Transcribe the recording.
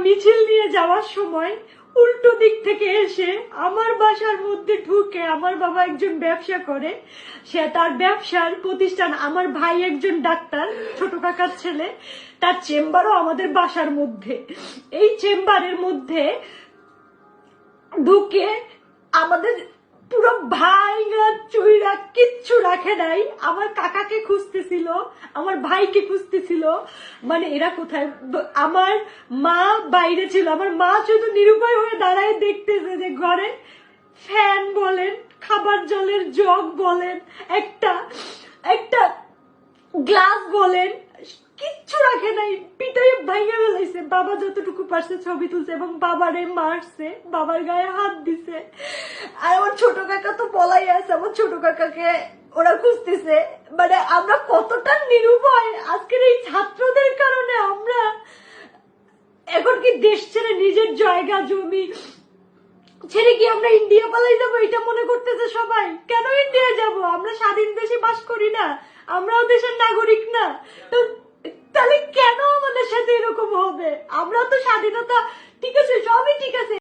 মিছিল নিয়ে যাওয়ার সময় উল্টো দিক থেকে এসে আমার বাসার মধ্যে ঢুকে, আমার বাবা একজন ব্যবসা করে, সে তার ব্যবসার প্রতিষ্ঠান, আমার ভাই একজন ডাক্তার, ছোট কাকার ছেলে, তার চেম্বারও আমাদের বাসার মধ্যে। এই চেম্বারের মধ্যে ঢুকে আমাদের পুরো ভাইরা চুইরা কিচ্ছু রাখে নাই, আমার কাকাকে খুঁজতেছিল, আমার ভাইকে খুঁজতেছিল, মানে এরা কোথায়। আমার মা বাইরে ছিল, আমার মা শুধু নিরুপায় হয়ে দাঁড়ায় দেখতেছে যে ঘরে ফ্যান বলেন, খাবার জলের জগ বলেন, একটা একটা গ্লাস বলেন, কিচ্ছু রাখে নাই, পিটাই ভাইয়া ফেলাইছে। বাবা যতটুকু পারছে ছবি তুলছে এবং বাবারে মারছে, বাবার গায়ে হাত দিছে। আর আমার ছোট কাকা তো পলাই আছে, আমার ছোট কাকাকে ওরা খুঁজতেছে। মানে আমরা কতটা নিরুপায় আজকের এই ছাত্রদের কারণে। আমরা এখন কি দেশ ছেড়ে নিজের জায়গা জমি ছেড়ে কি আমরা ইন্ডিয়া পালাই যাবো, এটা মনে করতেছে সবাই। কেন ইন্ডিয়া যাব? আমরা স্বাধীন দেশে বাস করি না? আমরাও দেশের নাগরিক না? তো তাহলে কেন আমাদের সাথে এরকম হবে? আমরা তো স্বাধীনতা, ঠিক আছে, সবই ঠিক আছে।